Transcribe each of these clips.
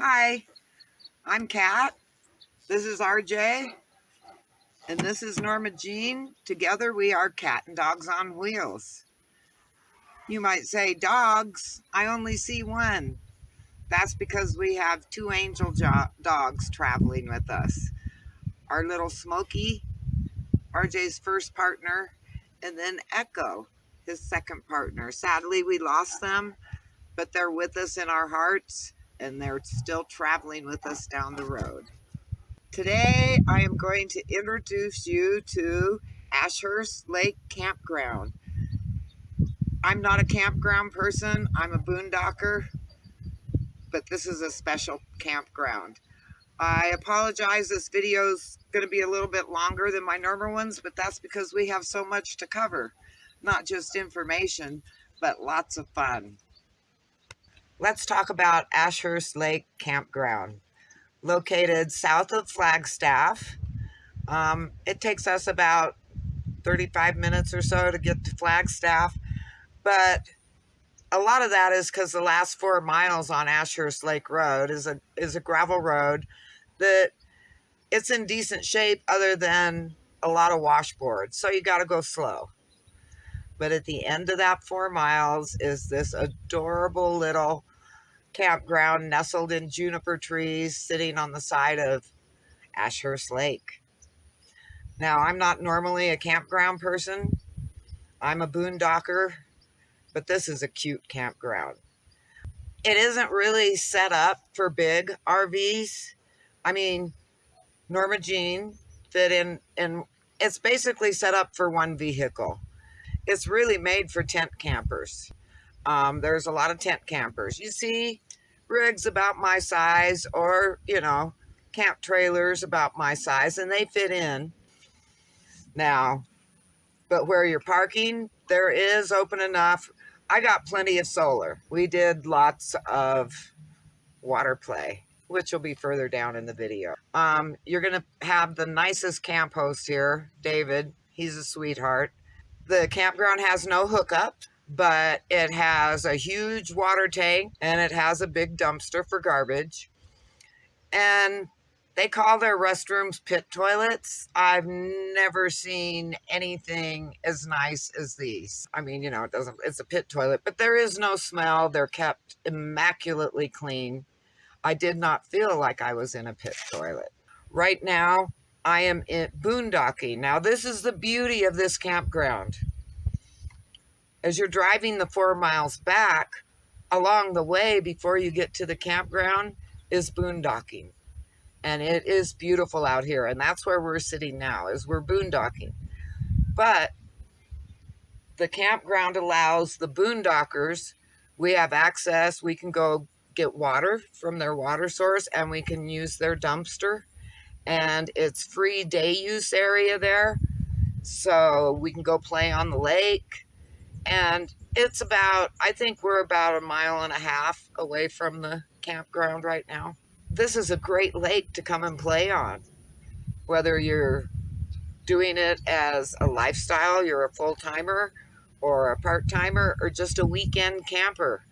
Hi, I'm Kat. This is RJ, and this is Norma Jean. Together we are Cat and Dogs on Wheels. You might say, dogs, I only see one. That's because we have two angel dogs traveling with us. Our little Smokey, RJ's first partner, and then Echo, his second partner. Sadly, we lost them, but they're with us in our hearts, and they're still traveling with us down the road. Today, I am going to introduce you to Ashurst Lake Campground. I'm not a campground person, I'm a boondocker, but this is a special campground. I apologize, this video is going to be a little bit longer than my normal ones, but that's because we have so much to cover. Not just information, but lots of fun. Let's talk about Ashurst Lake Campground. Located south of Flagstaff. It takes us about 35 minutes or so to get to Flagstaff, but a lot of that is because the last 4 miles on Ashurst Lake Road is a gravel road that it's in decent shape other than a lot of washboards, so you got to go slow. But at the end of that 4 miles is this adorable little campground nestled in juniper trees sitting on the side of Ashurst Lake. Now, I'm not normally a campground person. I'm a boondocker, but this is a cute campground. It isn't really set up for big RVs. I mean, Norma Jean fit in, and it's basically set up for one vehicle. It's really made for tent campers. There's a lot of tent campers. You see rigs about my size or, camp trailers about my size, and they fit in. Now, but where you're parking, there is open enough. I got plenty of solar. We did lots of water play, which will be further down in the video. You're going to have the nicest camp host here, David. He's a sweetheart. The campground has no hookup, but it has a huge water tank and it has a big dumpster for garbage. And they call their restrooms pit toilets. I've never seen anything as nice as these. I mean, it's a pit toilet, but there is no smell. They're kept immaculately clean. I did not feel like I was in a pit toilet. Right now, I am in boondocking. Now, this is the beauty of this campground. As you're driving the 4 miles back, along the way before you get to the campground is boondocking. And it is beautiful out here. And that's where we're sitting now, is we're boondocking. But the campground allows the boondockers, we have access, we can go get water from their water source and we can use their dumpster. And it's free day use area there. So we can go play on the lake. And it's I think we're about 1.5 miles away from the campground right now. This is a great lake to come and play on. Whether you're doing it as a lifestyle, you're a full-timer or a part-timer or just a weekend camper,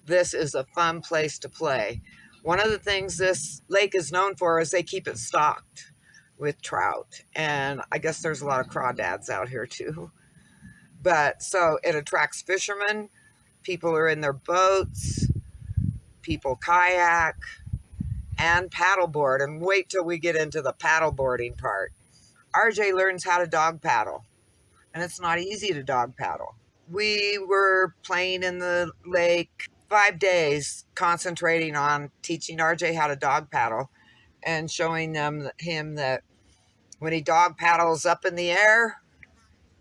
this is a fun place to play. One of the things this lake is known for is they keep it stocked with trout. And I guess there's a lot of crawdads out here too. But so it attracts fishermen. People are in their boats. People kayak and paddleboard, and wait till we get into the paddleboarding part. RJ learns how to dog paddle, and it's not easy to dog paddle. We were playing in the lake 5 days, concentrating on teaching RJ how to dog paddle and showing him that when he dog paddles up in the air,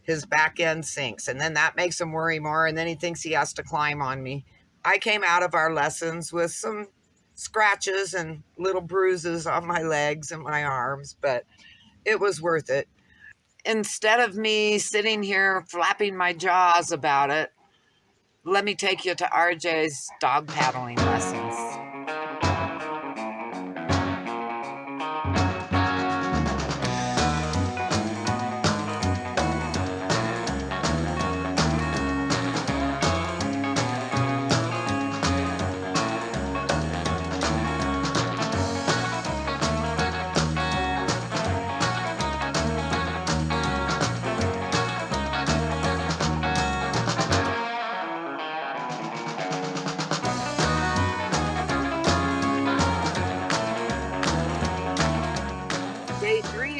his back end sinks, and then that makes him worry more, and then he thinks he has to climb on me. I came out of our lessons with some scratches and little bruises on my legs and my arms, but it was worth it. Instead of me sitting here flapping my jaws about it, let me take you to RJ's dog paddling lessons.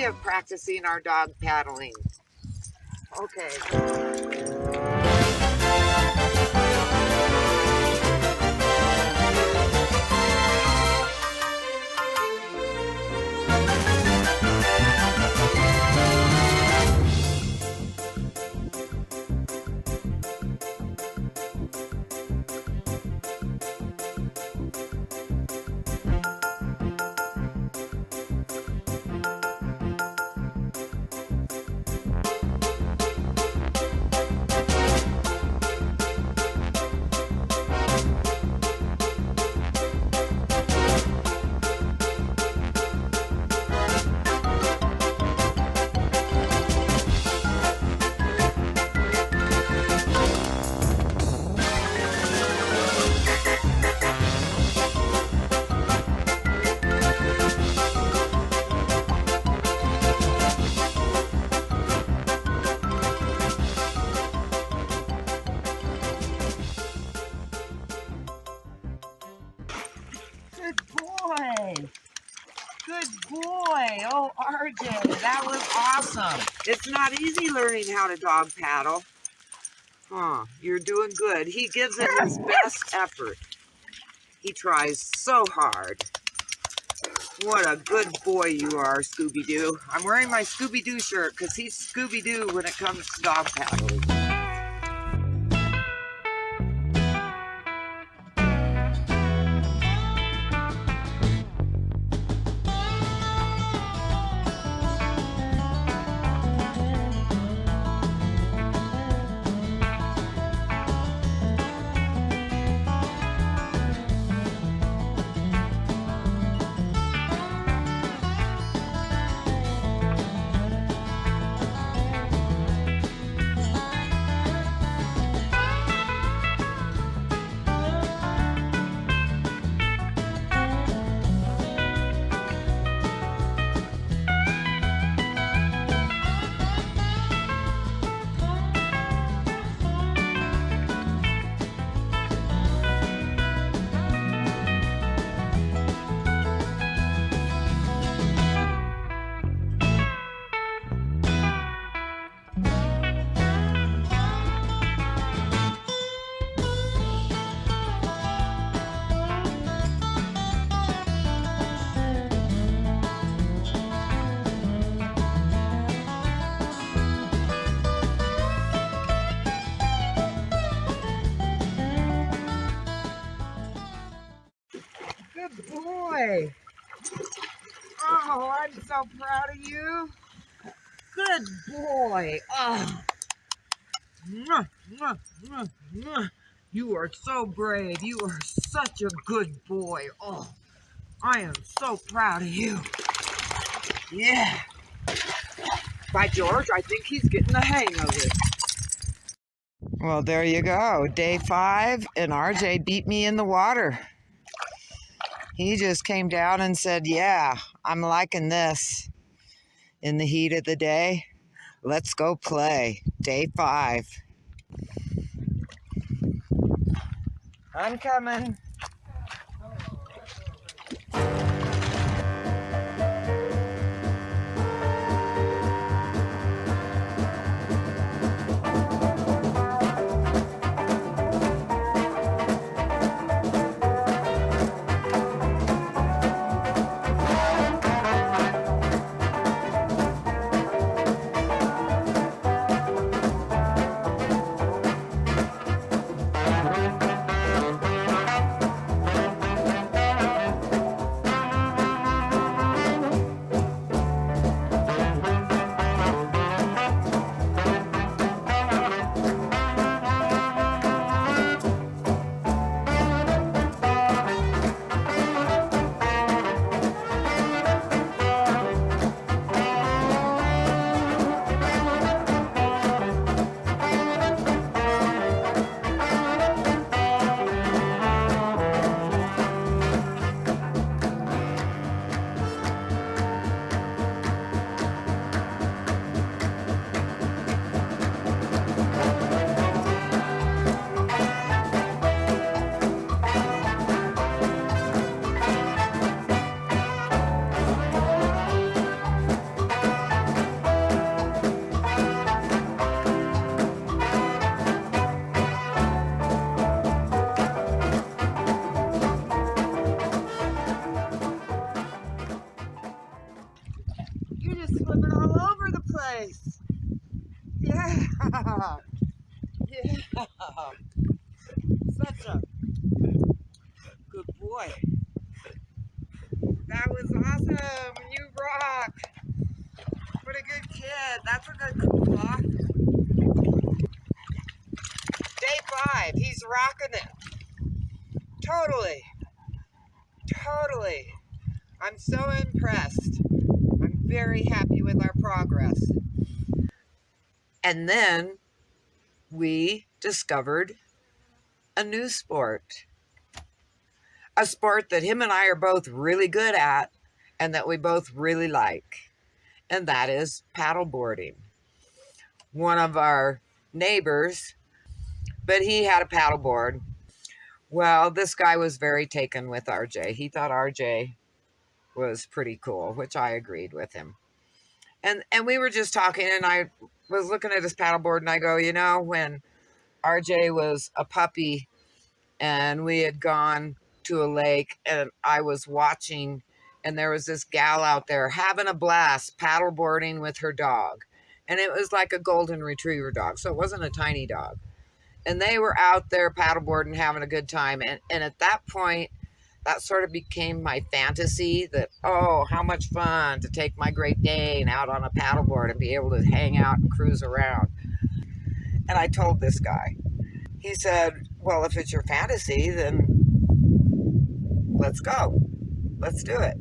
of practicing our dog paddling. Okay. Good boy. Good boy. Oh, RJ, that was awesome. It's not easy learning how to dog paddle. You're doing good. He gives it his best effort. He tries so hard. What a good boy you are, Scooby-Doo. I'm wearing my Scooby-Doo shirt because he's Scooby-Doo when it comes to dog paddling. Good boy. Oh, I'm so proud of you. Good boy. Oh. Mwah, mwah, mwah, mwah. You are so brave. You are such a good boy. Oh, I am so proud of you. Yeah. By George, I think he's getting the hang of it. Well, there you go. Day 5, and RJ beat me in the water. He just came down and said, yeah, I'm liking this. In the heat of the day, let's go play. Day 5. I'm coming. did. That's a good cool off. Day 5. He's rocking it. Totally. Totally. I'm so impressed. I'm very happy with our progress. And then we discovered a new sport. A sport that him and I are both really good at and that we both really like. And that is paddleboarding. One of our neighbors, but he had a paddleboard. Well, this guy was very taken with RJ. He thought RJ was pretty cool, which I agreed with him. And we were just talking, and I was looking at his paddleboard, and I go, you know, when RJ was a puppy and we had gone to a lake and I was watching, and there was this gal out there having a blast paddleboarding with her dog. And it was like a golden retriever dog, so it wasn't a tiny dog. And they were out there paddleboarding, having a good time. And at that point, that sort of became my fantasy that, oh, how much fun to take my Great Dane out on a paddleboard and be able to hang out and cruise around. And I told this guy, he said, well, if it's your fantasy, then let's go. Let's do it.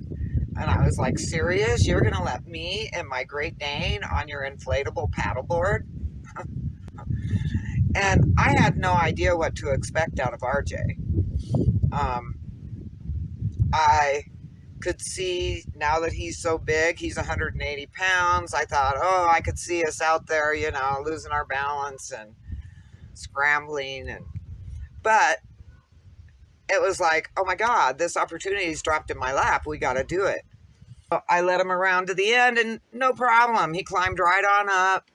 And I was like, serious? You're going to let me and my Great Dane on your inflatable paddleboard? And I had no idea what to expect out of RJ. I could see, now that he's so big, he's 180 pounds, I thought, oh, I could see us out there, you know, losing our balance and scrambling. But it was like, oh my God, this opportunity's dropped in my lap. We got to do it. So I led him around to the end, and no problem. He climbed right on up,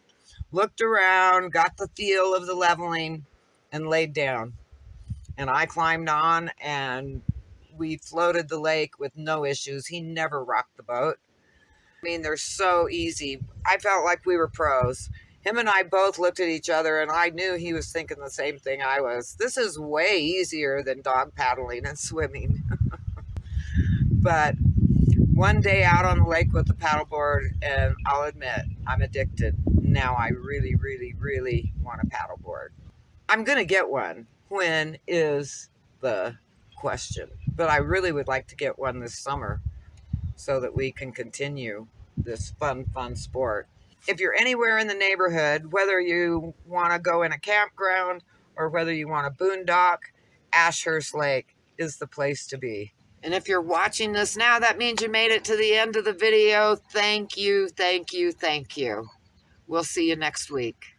looked around, got the feel of the leveling, and laid down. And I climbed on, and we floated the lake with no issues. He never rocked the boat. I mean, they're so easy. I felt like we were pros. Him and I both looked at each other, and I knew he was thinking the same thing I was. This is way easier than dog paddling and swimming. But one day out on the lake with the paddleboard, and I'll admit, I'm addicted. Now I really, really, really want a paddleboard. I'm going to get one. When is the question? But I really would like to get one this summer so that we can continue this fun sport. If you're anywhere in the neighborhood, whether you want to go in a campground or whether you want to boondock, Ashurst Lake is the place to be. And if you're watching this now, that means you made it to the end of the video. Thank you, thank you, thank you. We'll see you next week.